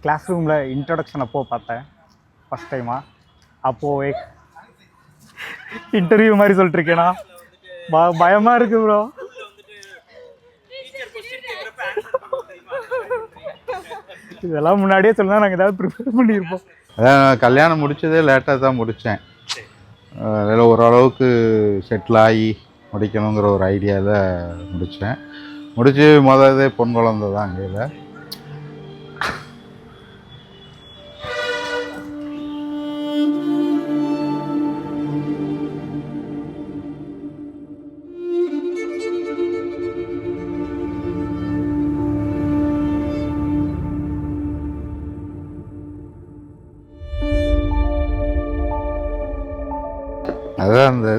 Class ரூமில் introduction அப்போது பார்த்தேன் ஃபஸ்ட் டைமாக. அப்போது இன்டர்வியூ மாதிரி சொல்லிட்டுருக்கேண்ணா, பயமாக இருக்குது ப்ரோ. இதெல்லாம் முன்னாடியே சொன்னால் நாங்கள் ஏதாவது ப்ரிப்பேர் பண்ணியிருப்போம். அதான் கல்யாணம் முடித்ததே லேட்டாக தான் முடித்தேன். அதில் ஓரளவுக்கு செட்டில் ஆகி முடிக்கணுங்கிற ஒரு ஐடியாவில் முடித்தேன். முடித்து முதலே பொன் குழந்தை தான் அங்கேயில். அதான் அந்த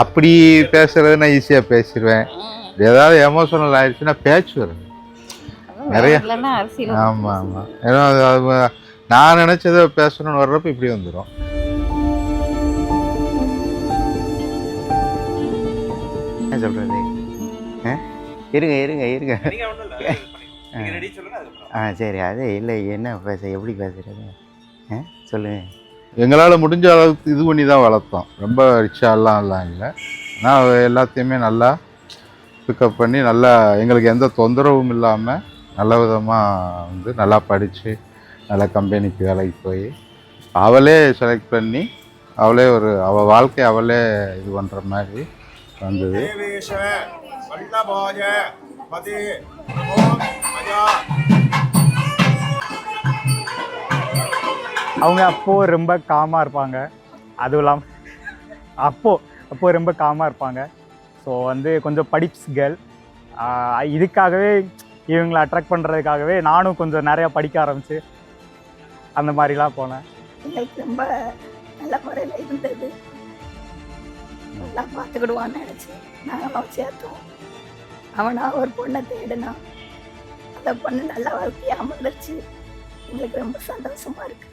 அப்படி பேசுறது நான் ஈஸியாக பேசிடுவேன். ஏதாவது எமோஷனல் ஆயிடுச்சுன்னா பேச்சு வரும் நிறைய. ஆமாம் ஆமாம், ஏன்னா நான் நினச்சதை பேசணும்னு வர்றப்ப இப்படி வந்துடும். என்ன சொல்கிறது? இருங்க இருங்க இருங்க. சரி, அது இல்லை, என்ன எப்படி பேசுகிறது சொல்லுங்கள். எங்களால் முடிஞ்ச அளவுக்கு இது பண்ணி தான் வளர்த்தோம். ரொம்ப ரிச்சாலாம் இல்லை, ஆனால் எல்லாத்தையுமே நல்லா பிக்கப் பண்ணி நல்லா எங்களுக்கு எந்த தொந்தரவும் இல்லாமல் நல்ல விதமாக வந்து நல்லா படித்து நல்ல கம்பெனிக்கு வேலைக்கு போய் அவளே செலக்ட் பண்ணி அவளே அவள் வாழ்க்கை அவளே இது பண்ணுற மாதிரி வந்தது. அவங்க அப்போது ரொம்ப காமாக இருப்பாங்க. அதுவும் இல்லாமல் அப்போது ரொம்ப காமாக இருப்பாங்க. ஸோ வந்து கொஞ்சம் படிப்ஸ் கேர்ள். இதுக்காகவே இவங்களை அட்ராக்ட் பண்ணுறதுக்காகவே நானும் கொஞ்சம் நிறையா படிக்க ஆரம்பித்து அந்த மாதிரிலாம் போனேன். எங்களுக்கு ரொம்ப நல்ல முறையில் இருந்தது, நல்லா பார்த்துக்கிடுவான்னு நினச்சி நாங்கள் சேர்த்தோம். அவனா ஒரு பொண்ணை தேடினான், அந்த பொண்ணு நல்ல வாழ்க்கையாக அமர்ந்துச்சு. எங்களுக்கு ரொம்ப சந்தோஷமா இருக்கு.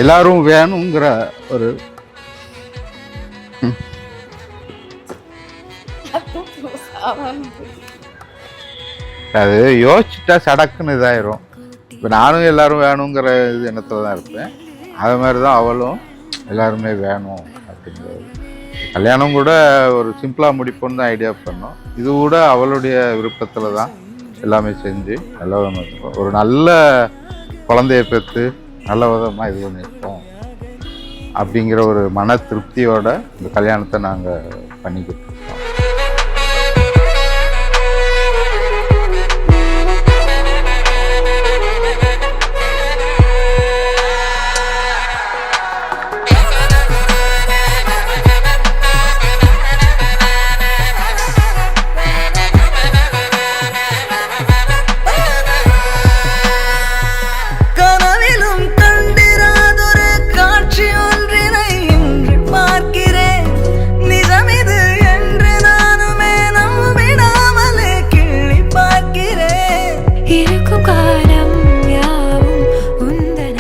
எல்லாரும் வேணுங்கிற ஒரு அது யோசிச்சுட்டா சடக்குன்னு இதாயிரும். இப்போ நானும் எல்லாரும் வேணுங்கிற இது எண்ணத்தில் தான் இருப்பேன். அது மாதிரி தான் அவளும் எல்லாருமே வேணும் அப்படிங்கிறது. கல்யாணம் கூட ஒரு சிம்பிளாக முடிப்போன்னு தான் ஐடியா பண்ணோம். இது கூட அவளுடைய விருப்பத்தில் தான் எல்லாமே செஞ்சு நல்ல விதமாக ஒரு நல்ல குழந்தைய பெற்று நல்ல விதமாக இது பண்ணியிருக்கோம் அப்படிங்கிற ஒரு மன திருப்தியோட இந்த கல்யாணத்தை நாங்கள் பண்ணிக்கிட்டு இருக்கோம்.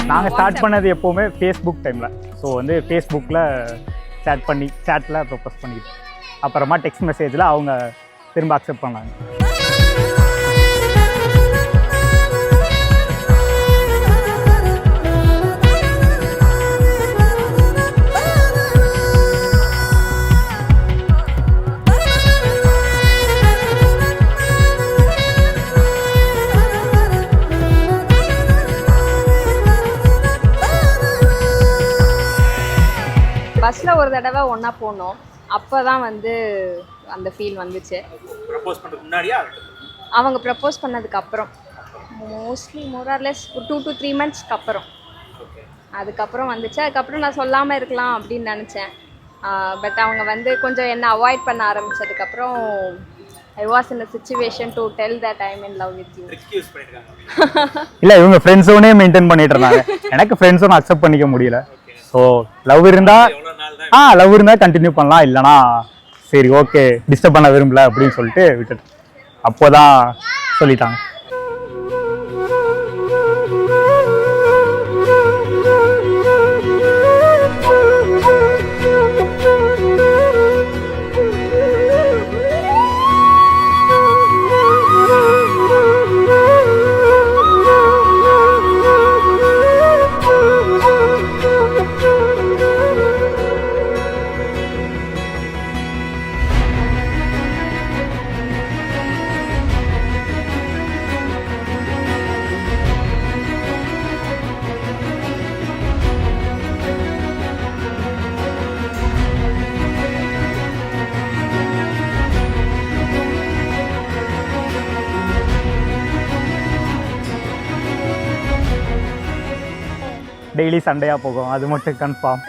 நாங்கள் ஸ்டார்ட் பண்ணது எப்போவுமே ஃபேஸ்புக் டைமில். ஸோ வந்து ஃபேஸ்புக்கில் சேட்டில் ப்ரொப்போஸ் பண்ணிக்கிட்டு அப்புறமா டெக்ஸ்ட் மெசேஜில் அவங்க திரும்ப அக்செப்ட் பண்ணாங்க. பஸ்ஸில் ஒரு தடவை ஒன்றா போனோம். அப்போ தான் வந்து அந்த ஃபீல் வந்துச்சு. ப்ரப்போஸ் பண்ணுறதுக்கு முன்னாடியா அவங்க ப்ரப்போஸ் பண்ணதுக்கப்புறம் மோஸ்ட்லி மோரார்லெஸ் ஒரு 2 to 3 monthsக்கு அப்புறம் அதுக்கப்புறம் வந்துச்சு. அதுக்கப்புறம் நான் சொல்லாமல் இருக்கலாம் அப்படின்னு நினச்சேன். பட் அவங்க வந்து கொஞ்சம் என்ன அவாய்ட் பண்ண ஆரம்பித்ததுக்கப்புறம் I was in a situation to tell that I'm in love with you. இல்லை, இவங்க ஃப்ரெண்ட்ஸ் ஜோனே மெயின்டைன் பண்ணிட்டு இருந்தாங்க. எனக்கு ஃப்ரெண்ட்ஸ் ஜோன் அக்செப்ட் பண்ணிக்க முடியல. ஸோ லவ் இருந்தால் கண்டினியூ பண்ணலாம், இல்லைனா சரி ஓகே டிஸ்டர்ப் பண்ண விரும்பல அப்படின்னு சொல்லிட்டு விட்டுட்டு அப்போதான் சொல்லிட்டாங்க. டெய்லி சண்டையாக போகும், அது மட்டும் கன்ஃபார்ம்.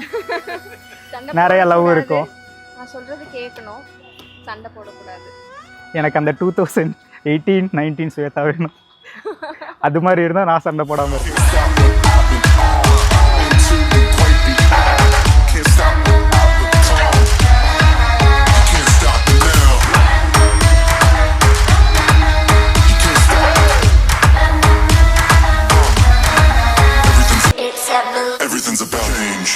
சண்டை நிறைய லவ் போடக்கூடாது. இருக்கும். நான் சொல்றது கேட்கணும், சண்டை போடக்கூடாது. எனக்கு அந்த 2018-19 ஸ்வேதா வேணும். அது மாதிரி இருந்தால் நான் சண்டை போடாமல் இருக்கேன். Everything's about change.